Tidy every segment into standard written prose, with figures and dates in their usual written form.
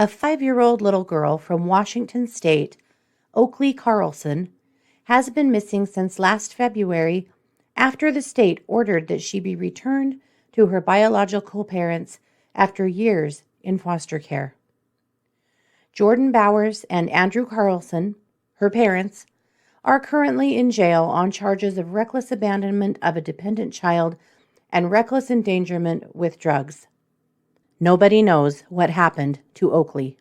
A 5-year-old little girl from Washington State, Oakley Carlson, has been missing since last February after the state ordered that she be returned to her biological parents after years in foster care. Jordan Bowers and Andrew Carlson, her parents, are currently in jail on charges of reckless abandonment of a dependent child and reckless endangerment with drugs. Nobody knows what happened to Oakley.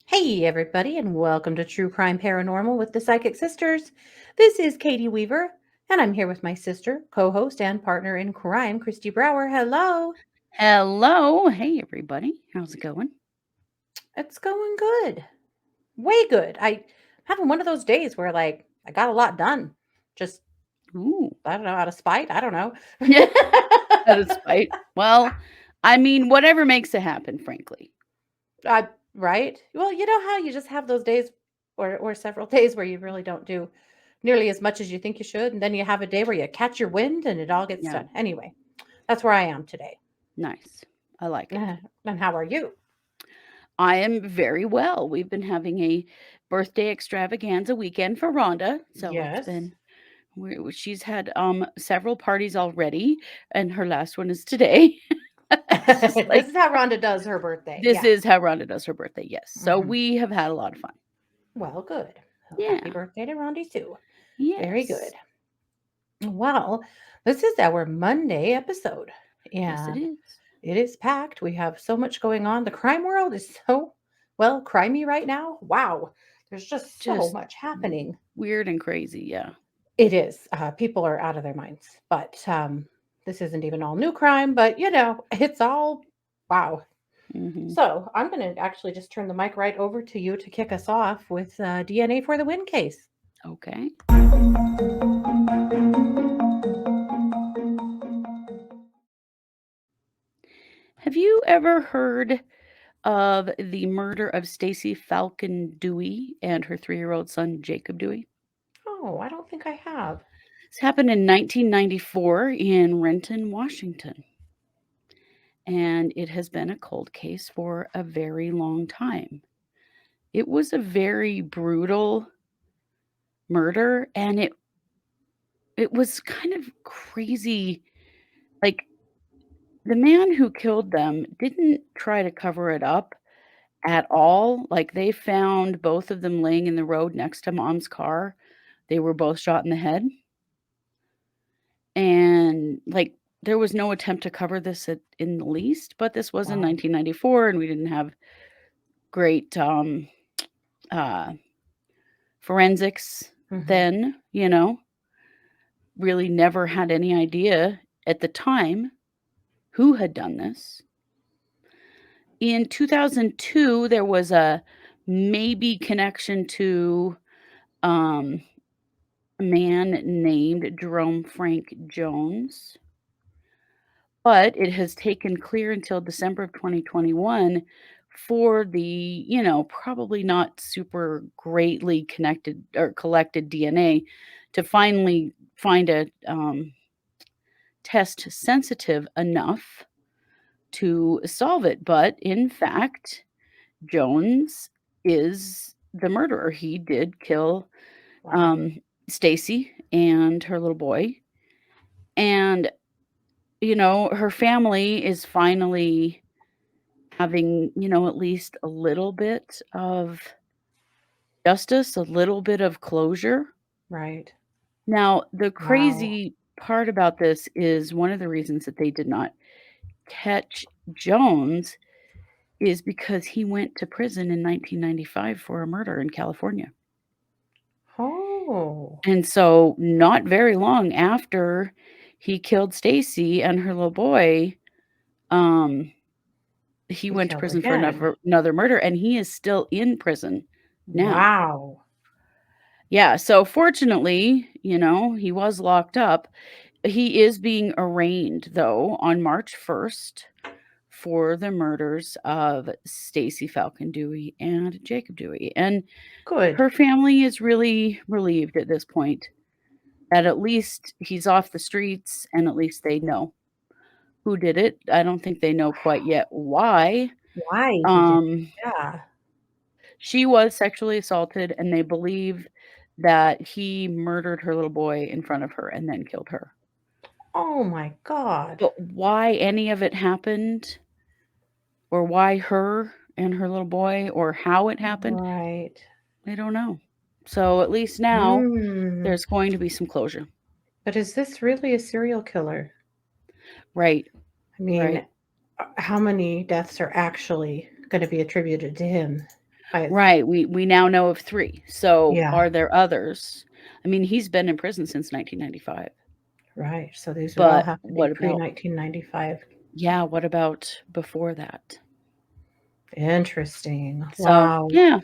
Hey everybody, and welcome to True Crime Paranormal with the Psychic Sisters. This is Katie Weaver, and I'm here with my sister, co-host, and partner in crime, Christy Brower. Hello. Hello. Hey, everybody. How's it going? It's going good. Way good. I'm having one of those days where, I got a lot done. Just, Ooh. I don't know, out of spite. I don't know. Out of spite. Well, I mean, whatever makes it happen, frankly. Right? Well, you know how you just have those days or several days where you really don't do nearly as much as you think you should, and then you have a day where you catch your wind and it all gets done. Anyway, that's where I am today. Nice. I like it. And how are you? I am very well. We've been having a birthday extravaganza weekend for Rhonda. So Yes. she's had several parties already, and her last one is today. This is how Rhonda does her birthday. This is how Rhonda does her birthday, yes. So we have had a lot of fun. Well, good. Yeah. Happy birthday to Rhonda, too. Yes. Very good. Well, this is our Monday episode. Yes, it is. It is packed. We have so much going on. The crime world is so, well, crimey right now. Wow. There's just so much happening. Weird and crazy, yeah. It is. People are out of their minds. But this isn't even all new crime, but, it's all, wow. So I'm going to actually just turn the mic right over to you to kick us off with DNA for the Win case. Okay. Have you ever heard of the murder of Stacy Falcon-Dewey and her 3-year-old son, Jacob Dewey? Oh, I don't think I have. This happened in 1994 in Renton, Washington. And it has been a cold case for a very long time. It was a very brutal murder, and it was kind of crazy. Like, the man who killed them didn't try to cover it up at all. Like, they found both of them laying in the road next to Mom's car. They were both shot in the head. And, there was no attempt to cover this in the least, but this was in 1994, and we didn't have great forensics then, really never had any idea at the time who had done this. In 2002, there was a maybe connection to a man named Jerome Frank Jones, but it has taken clear until December of 2021 for the, probably not super greatly connected or collected DNA to finally find a test sensitive enough to solve it. But in fact, Jones is the murderer. He did kill Stacy and her little boy. And, her family is finally having, at least a little bit of justice, a little bit of closure. Right. Now, the crazy part about this is one of the reasons that they did not catch Jones is because he went to prison in 1995 for a murder in California. Oh. And so not very long after he killed Stacy and her little boy, he went to prison for another murder, and he is still in prison now. Wow. Yeah, so fortunately, he was locked up. He is being arraigned, though, on March 1st for the murders of Stacy Falcon-Dewey and Jacob Dewey. And Good. her family is really relieved at this point that at least he's off the streets and at least they know who did it. I don't think they know quite yet why. Why he did it. Um, Yeah. she was sexually assaulted, and they believe that he murdered her little boy in front of her and then killed her. Oh my God. But why any of it happened, or why her and her little boy, or how it happened, Right. they don't know. So at least now there's going to be some closure. But is this really a serial killer? Right. I mean, Right. how many deaths are actually going to be attributed to him? Right. We now know of 3. So Yeah. are there others? I mean, he's been in prison since 1995. Right. So these would all But have to be what about, pre-1995. yeah, what about before that? Interesting. So, Wow. yeah.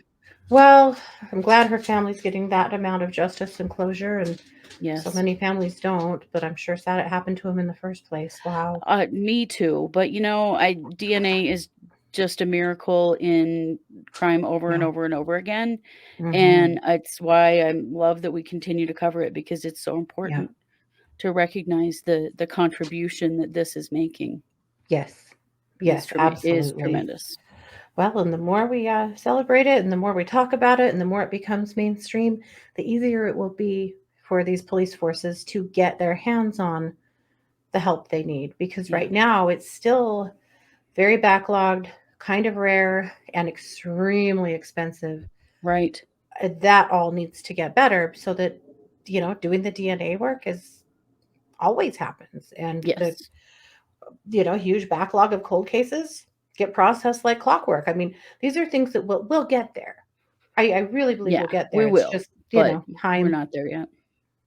Well, I'm glad her family's getting that amount of justice and closure, and Yes. so many families don't, but I'm sure sad it happened to him in the first place. Wow. Me too. But DNA is just a miracle in crime over and Yeah. over and over again. Mhm. And it's why I love that we continue to cover it, because it's so important to recognize the contribution that this is making. Yes. Is Yes, absolutely. tremendous. Well, and the more we celebrate it and the more we talk about it and the more it becomes mainstream, the easier it will be for these police forces to get their hands on the help they need. Because Yeah. right now it's still very backlogged, kind of rare, and extremely expensive. Right. That all needs to get better so that, doing the DNA work is always happens. And the, Yes. huge backlog of cold cases get processed like clockwork. I mean, these are things that we'll get there. I really believe Yeah, we'll get we there. It's will. just, But we're time not there yet.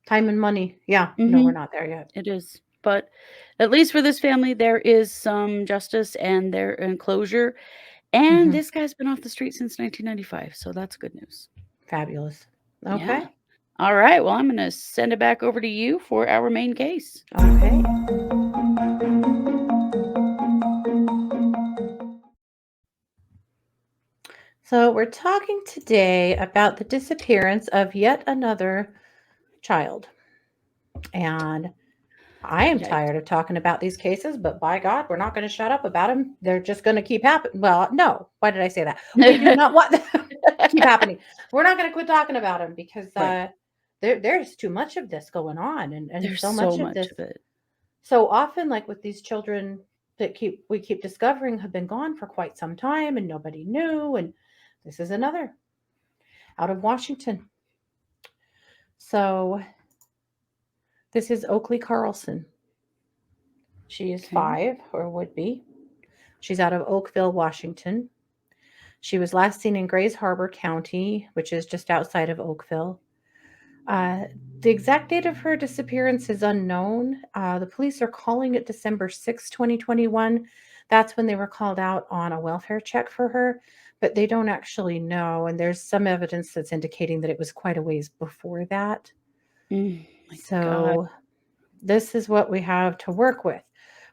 and money. Yeah, no, we're not there yet. It is. But at least for this family, there is some justice and closure. And Mhm. this guy's been off the street since 1995, so that's good news. Fabulous. Yeah. Okay. All right. Well, I'm going to send it back over to you for our main case. Okay. So we're talking today about the disappearance of yet another child. And I am Yikes. tired of talking about these cases, but by God, we're not going to shut up about them. They're just going to keep happening. Well, no. Why did I say that? We do not want them to keep happening. We're not going to quit talking about them because Right. there's too much of this going on, and There's so so much of much this. of it. So often, like with these children that we keep discovering have been gone for quite some time, and nobody knew. And this is another out of Washington. So this is Oakley Carlson. She is Okay. 5, or would be. She's out of Oakville, Washington. She was last seen in Grays Harbor County, which is just outside of Oakville. The exact date of her disappearance is unknown. The police are calling it December 6, 2021. That's when they were called out on a welfare check for her, but they don't actually know. And there's some evidence that's indicating that it was quite a ways before that. My God. So this is what we have to work with.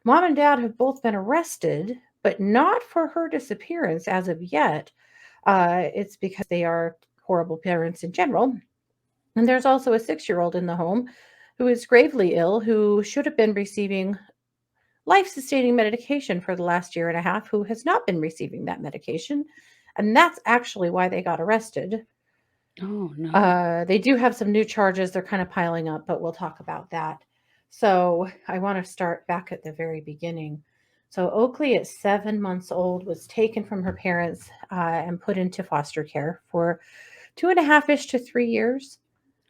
Mom and Dad have both been arrested, but not for her disappearance as of yet. It's because they are horrible parents in general. And there's also a 6-year-old in the home who is gravely ill, who should have been receiving life sustaining medication for the last year and a half, who has not been receiving that medication. And that's actually why they got arrested. Oh, no. They do have some new charges. They're kind of piling up, but we'll talk about that. So I want to start back at the very beginning. So Oakley, at 7 months old, was taken from her parents and put into foster care for 2.5-ish to 3 years.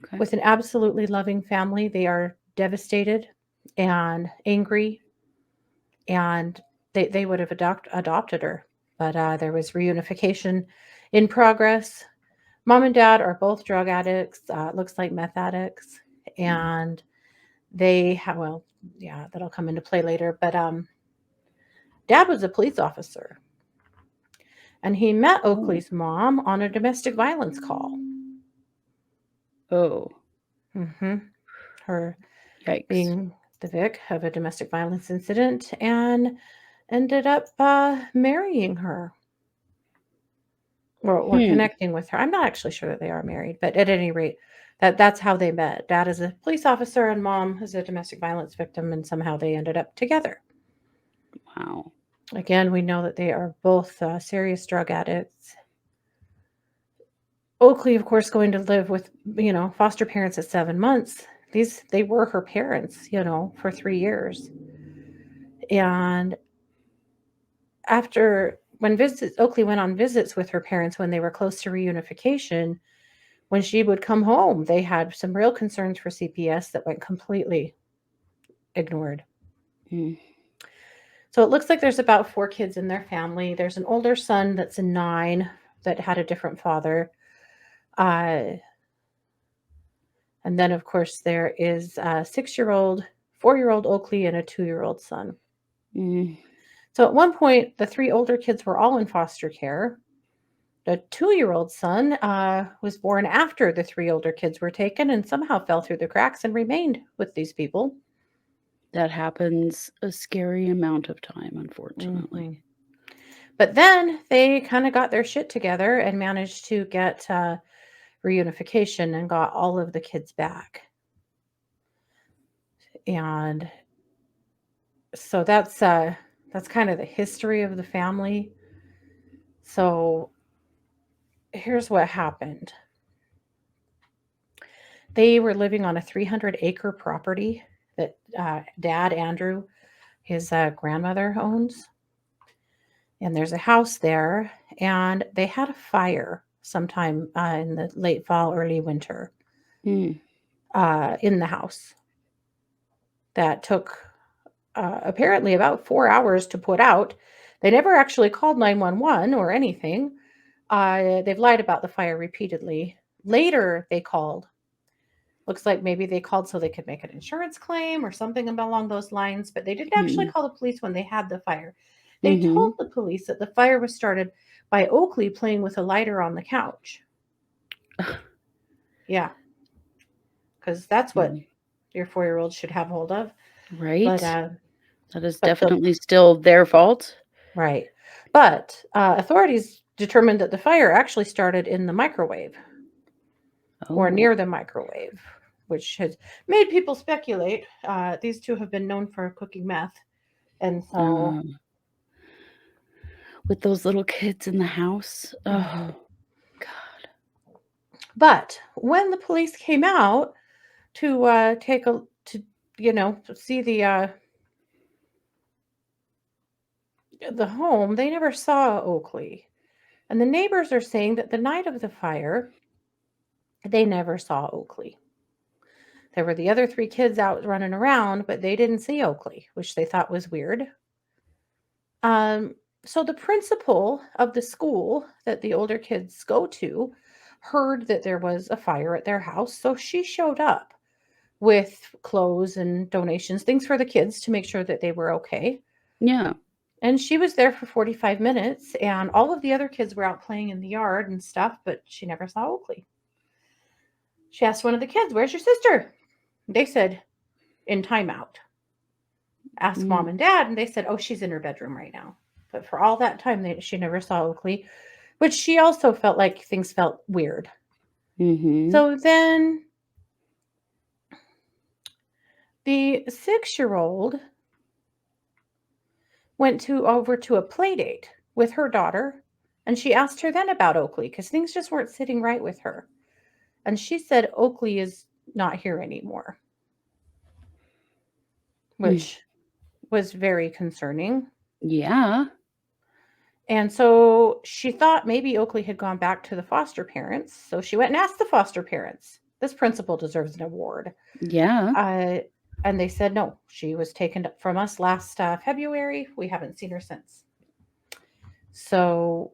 Okay. With an absolutely loving family. They are devastated and angry, and they would have adopted her, but there was reunification in progress. Mom and dad are both drug addicts, looks like meth addicts, and they have, well, yeah, that'll come into play later, but dad was a police officer, and he met Oakley's mom on a domestic violence call. Oh. Her Yikes. being the Vic, of a domestic violence incident and ended up marrying her or Hmm. connecting with her. I'm not actually sure that they are married, but at any rate, that's how they met. Dad is a police officer and mom is a domestic violence victim, and somehow they ended up together. Wow. Again, we know that they are both serious drug addicts. Oakley, of course, going to live with, foster parents at 7 months. They were her parents, for 3 years. And after when visits, Oakley went on visits with her parents when they were close to reunification. When she would come home, they had some real concerns for CPS that went completely ignored. Hmm. So it looks like there's about 4 kids in their family. There's an older son that's a 9 that had a different father. Uh, and then, of course, there is a 6-year-old, 4-year-old Oakley, and a 2-year-old son. Hmm. So at one point, the 3 older kids were all in foster care. The 2-year-old son was born after the 3 older kids were taken and somehow fell through the cracks and remained with these people. That happens a scary amount of time, unfortunately. Mhm. But then they kind of got their shit together and managed to get reunification and got all of the kids back. And so that's kind of the history of the family. So here's what happened. They were living on a 300-acre property that Dad Andrew, his grandmother, owns. And there's a house there, and they had a fire sometime in the late fall, early winter Hmm. in the house that took apparently about 4 hours to put out. They never actually called 911 or anything. They've lied about the fire repeatedly. Later, they called. Looks like maybe they called so they could make an insurance claim or something along those lines, but they didn't actually Hmm. call the police when they had the fire. They Hmm. told the police that the fire was started by Oakley playing with a lighter on the couch. Yeah, because that's what your 4-year-old should have hold of. But Right? That is the definitely still their fault. right, but authorities determined that the fire actually started in the microwave or Oh. near the microwave, which has made people speculate. These two have been known for cooking meth, and so. Um, with those little kids in the house. Oh, Mhm. God. But when the police came out to see the home, they never saw Oakley. And the neighbors are saying that the night of the fire, they never saw Oakley. There were the other 3 kids out running around, but they didn't see Oakley, which they thought was weird. Um, so the principal of the school that the older kids go to heard that there was a fire at their house, so she showed up with clothes and donations, things for the kids to make sure that they were okay. Yeah. And she was there for 45 minutes, and all of the other kids were out playing in the yard and stuff, but she never saw Oakley. She asked one of the kids, "Where's your sister?" They said, "In timeout." Asked Mm. mom and dad, and they said, "Oh, she's in her bedroom right now." But for all that time, she never saw Oakley, but she also felt like things felt weird. Mhm. So then the 6-year-old went over to a play date with her daughter, and she asked her then about Oakley because things just weren't sitting right with her. And she said Oakley is not here anymore, Mm. which was very concerning. Yeah. And so she thought maybe Oakley had gone back to the foster parents. So she went and asked the foster parents. This principal deserves an award. Yeah. Uh, and they said no, she was taken from us last February. We haven't seen her since. So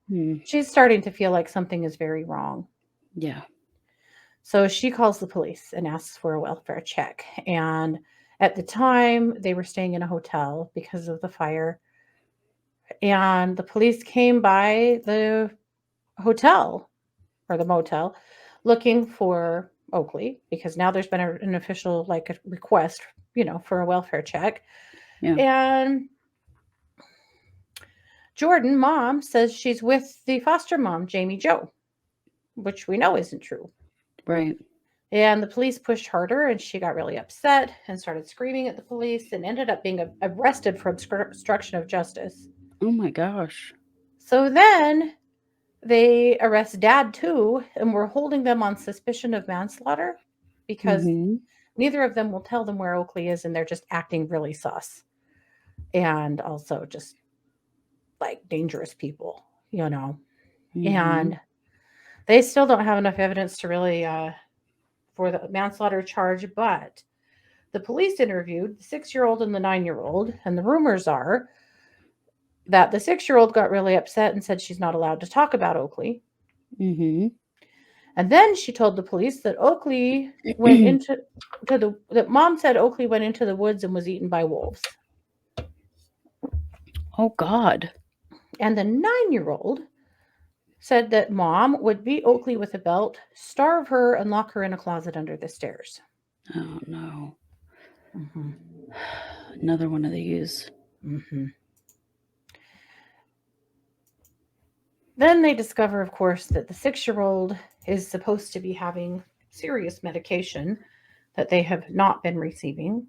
Mm. she's starting to feel like something is very wrong. Yeah. So she calls the police and asks for a welfare check. And at the time, they were staying in a hotel because of the fire. And the police came by the hotel or the motel looking for Oakley, because now there's been an official like a request, for a welfare check. Yeah. And Jordan, mom, says she's with the foster mom, Jamie Joe, which we know isn't true. Right. And the police pushed harder, and she got really upset and started screaming at the police and ended up being arrested for obstruction of justice. Oh my gosh. So then they arrest dad too, and we're holding them on suspicion of manslaughter because Mm-hmm. neither of them will tell them where Oakley is, and they're just acting really sus. And also just like dangerous people, Mm-hmm. And they still don't have enough evidence to really for the manslaughter charge, but the police interviewed the 6-year-old and the 9-year-old, and the rumors are that the 6-year-old got really upset and said she's not allowed to talk about Oakley. Mm-hmm. And then she told the police that Oakley went into that mom said Oakley went into the woods and was eaten by wolves. Oh God. And the 9-year-old said that mom would beat Oakley with a belt, starve her, and lock her in a closet under the stairs. Oh no. Mm-hmm. Another one of these. Mm-hmm. Then they discover, of course, that the 6-year-old is supposed to be having serious medication that they have not been receiving.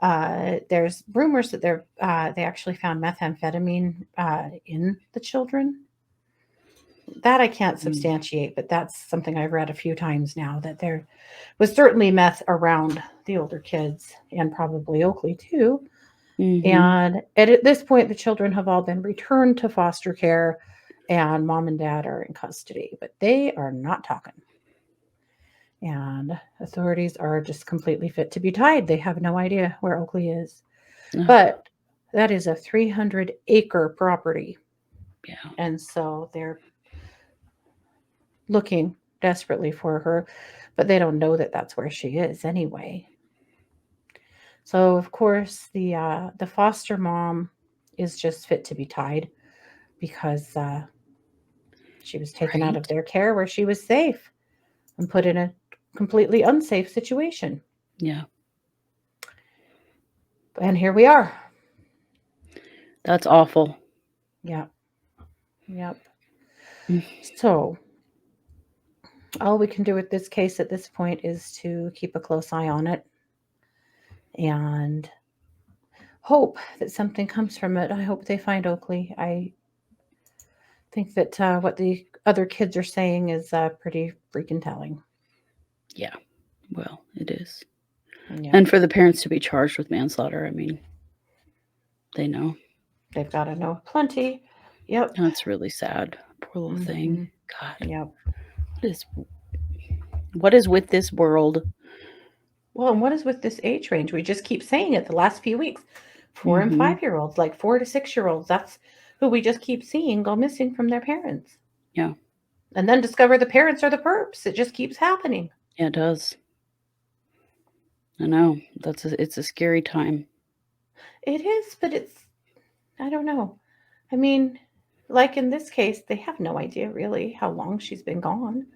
There's rumors that they actually found methamphetamine in the children. That I can't substantiate, but that's something I've read a few times now, that there was certainly meth around the older kids and probably Oakley too. Mm-hmm. And at this point, the children have all been returned to foster care, and mom and dad are in custody, but they are not talking. And authorities are just completely fit to be tied. They have no idea where Oakley is. But that is a 300-acre property. Yeah. And so they're looking desperately for her, but they don't know that that's where she is anyway. So of course the foster mom is just fit to be tied because she was taken out of their care where she was safe and put in a completely unsafe situation. Yeah. And here we are. That's awful. Yep. Yep. Mm. So all we can do with this case at this point is to keep a close eye on it and hope that something comes from it. I hope they find Oakley. I think that what the other kids are saying is pretty freaking telling. Yeah. Well, it is. Yeah. And for the parents to be charged with manslaughter, I mean, they know. They've got to know plenty. Yep. That's really sad. Poor little thing. God. Yep. What is with this world? Well, and what is with this age range? We just keep saying it the last few weeks. 4 and 5-year-olds, like 4 to 6-year-olds. That's who we just keep seeing go missing from their parents. Yeah. And then discover the parents are the perps. It just keeps happening. Yeah, it does. I know. It's a scary time. It is, but I don't know. I mean, like in this case, they have no idea really how long she's been gone.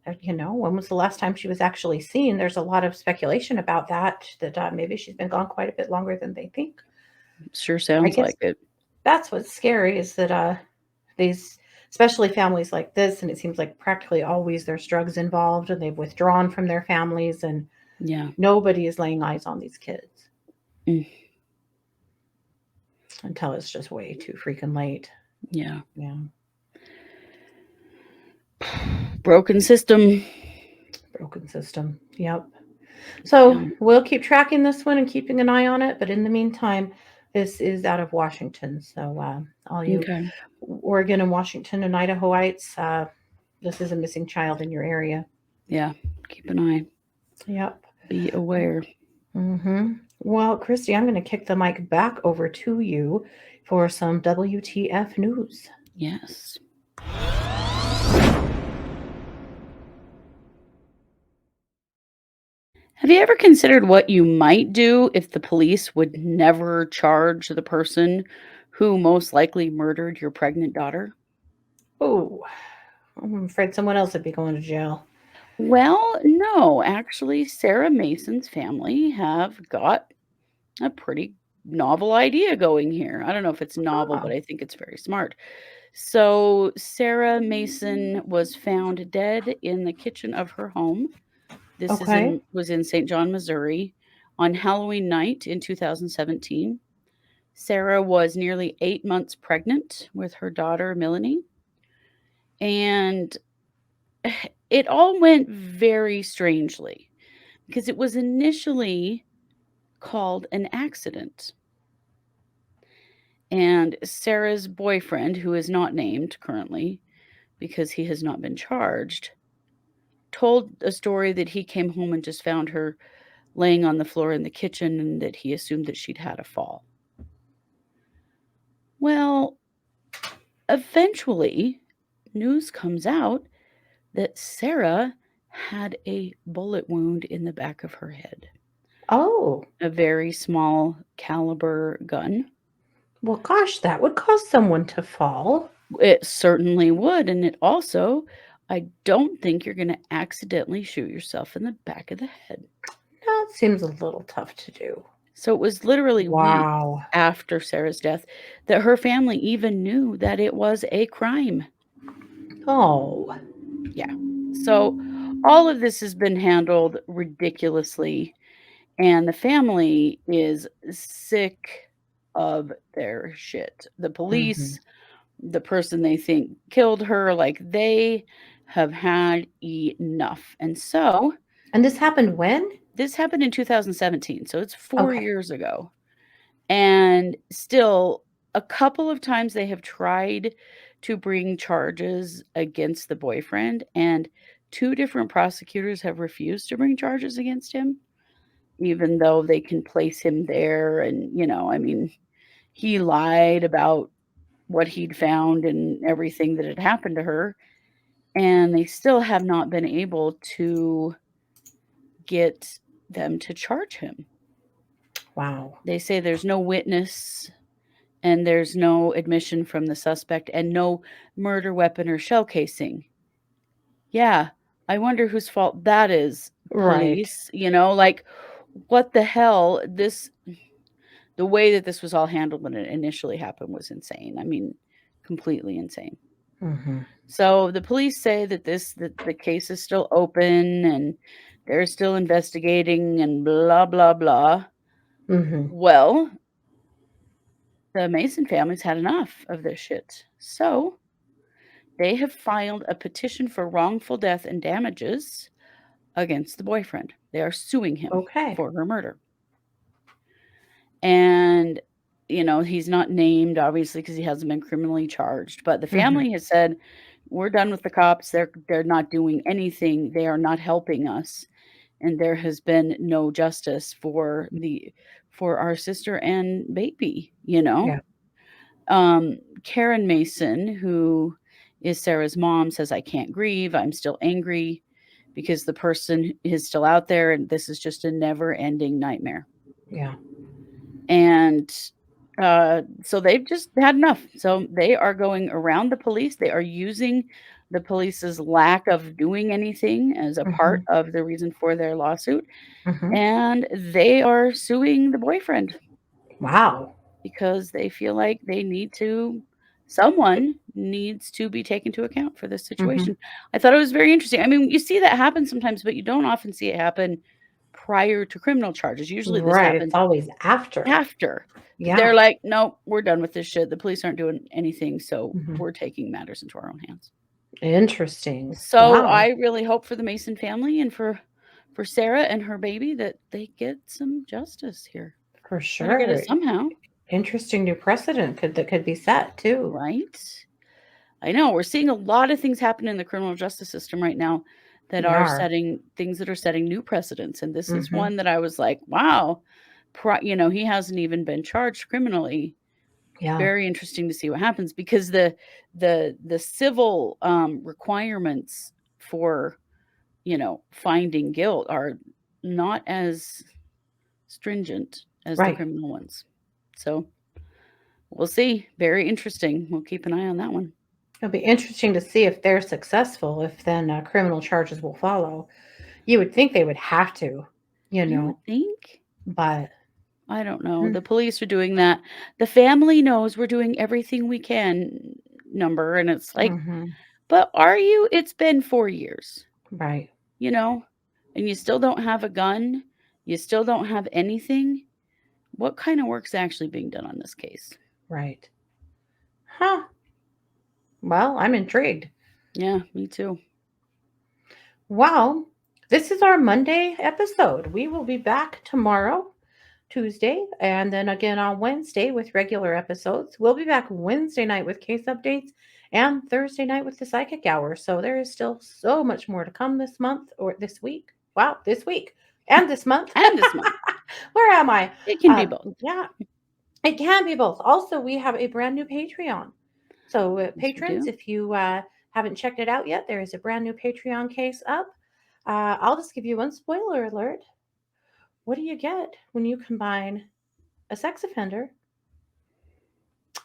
When was the last time she was actually seen? There's a lot of speculation about that maybe she's been gone quite a bit longer than they think. Sure sounds like it. That's what's scary is that these, especially families like this, and it seems like practically always there's drugs involved, and they've withdrawn from their families, and nobody is laying eyes on these kids until it's just way too freaking late. Yeah. Yeah. Broken system. Yep. So we'll keep tracking this one and keeping an eye on it. But in the meantime, this is out of Washington. So all you Oregon and Washington and Idahoites, this is a missing child in your area. Yeah. Keep an eye. Yep. Be aware. Mm-hmm. Well, Christy, I'm going to kick the mic back over to you for some WTF news. Yes. Have you ever considered what you might do if the police would never charge the person who most likely murdered your pregnant daughter? Oh, I'm afraid someone else would be going to jail. Well, no, actually, Sarah Mason's family have got a pretty novel idea going here. I don't know if it's novel, but Oh, I think it's very smart. So, Sarah Mason was found dead in the kitchen of her home. This is okay. in was in St. John, Missouri, on Halloween night in 2017. Sarah was nearly 8 months pregnant with her daughter, Melanie, and it all went very strangely because it was initially called an accident. And Sarah's boyfriend, who is not named currently because he has not been charged, told a story that he came home and just found her laying on the floor in the kitchen and that he assumed that she'd had a fall. Well, eventually, news comes out that Sarah had a bullet wound in the back of her head, Oh, a very small caliber gun. well, gosh, that would cause someone to fall. It certainly would, and it also I don't think you're gonna accidentally shoot yourself in the back of the head. That seems a little tough to do. So it was literally weeks Wow. after Sarah's death that her family even knew that it was a crime. Oh. Yeah. So all of this has been handled ridiculously, and the family is sick of their shit. The Hmm. police, the person they think killed her, like, they have had enough. And so And this happened when? this happened in 2017, so it's 4 Okay. years ago. And still, a couple of times they have tried to bring charges against the boyfriend, and 2 different prosecutors have refused to bring charges against him, even though they can place him there. And, I mean, he lied about what he'd found and everything that had happened to her, and they still have not been able to get them to charge him. Wow. They say there's no witness and there's no admission from the suspect and no murder weapon or shell casing. Yeah, I wonder whose fault that is, Right. police, like, what the hell? The way that this was all handled when it initially happened was insane. I mean, completely insane. Hmm. So the police say that the case is still open and they're still investigating and blah blah blah. Hmm. Well, the Mason family's had enough of this shit. So they have filed a petition for wrongful death and damages against the boyfriend. They are suing him Okay. for her murder. And, he's not named, obviously, because he hasn't been criminally charged. But the Hmm. family has said, we're done with the cops. They're not doing anything. They are not helping us. And there has been no justice for our sister and baby. Yeah. Karen Mason, who is Sarah's mom, says, I can't grieve. I'm still angry because the person is still out there and this is just a never ending nightmare. Yeah. And so they've just had enough. So they are going around the police. They are using the police's lack of doing anything as a part Hmm. of the reason for their lawsuit. Hmm. And they are suing the boyfriend Wow. because they feel like someone needs to be taken into account for this Hmm. situation. I thought it was very interesting. I mean, you see that happen sometimes, but you don't often see it happen prior to criminal charges. Usually this Right. It's happens always after. after. Yeah. They're like, "Nope, we're done with this shit. The police aren't doing anything, so Hmm. we're taking matters into our own hands." Interesting. So Wow. I really hope for the Mason family and for Sarah and her baby that they get some justice here. For Gotta get it sure. somehow, Interesting new precedent that could be set too. right? I know we're seeing a lot of things happen in the criminal justice system right now that We are are. setting things that are setting new precedents, and this is Hmm. one that I was like, "Wow." He hasn't even been charged criminally. Yeah. Very interesting to see what happens because the civil, requirements for, finding guilt are not as stringent as the Right. criminal ones. So, we'll see. Very interesting. We'll keep an eye on that one. It'll be interesting to see if they're successful, if then criminal charges will follow. You would think they would have to, You would think? but I don't know. mm, The police are doing that. The family knows we're doing everything we can number, and it's like, mhm, but are you? It's been 4 years, right, you know, and you still don't have a gun. You still don't have anything. What kind of work's actually being done on this case? right. Huh. Well, I'm intrigued. Yeah, me too. Well, this is our Monday episode. We will be back tomorrow, Tuesday, and then again on Wednesday with regular episodes. We'll be back Wednesday night with case updates and Thursday night with the psychic hour. So there is still so much more to come this month or this week. Wow, this week and this month. And this month. Where am I? It can be both. Yeah, it can be both. Also, we have a brand new Patreon. So, Yes, we patrons, do. if you haven't checked it out yet, there is a brand new Patreon case up. I'll just give you one spoiler alert. What do you get when you combine a sex offender,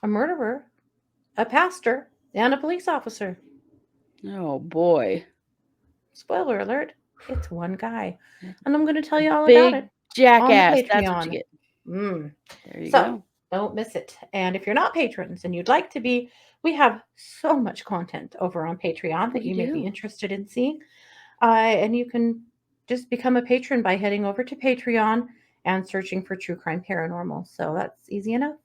a murderer, a pastor, and a police officer? Oh boy. Spoiler alert, it's one guy. That's And I'm going to tell you all big about it jackass. on the That's what you Patreon. get. Mm. There you So, go. don't miss it. And if you're not patrons and you'd like to be, we have so much content over on Patreon that We you may be do. interested in seeing. And you can just become a patron by heading over to Patreon and searching for True Crime Paranormal. So that's easy enough.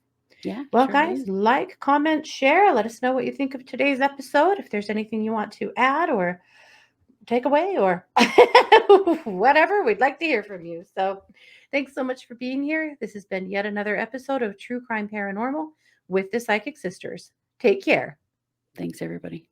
Yeah, Well, sure guys, is. like, comment, share. Let us know what you think of today's episode. If there's anything you want to add or take away or whatever, we'd like to hear from you. So thanks so much for being here. This has been yet another episode of True Crime Paranormal with the Psychic Sisters. Take care. Thanks, everybody.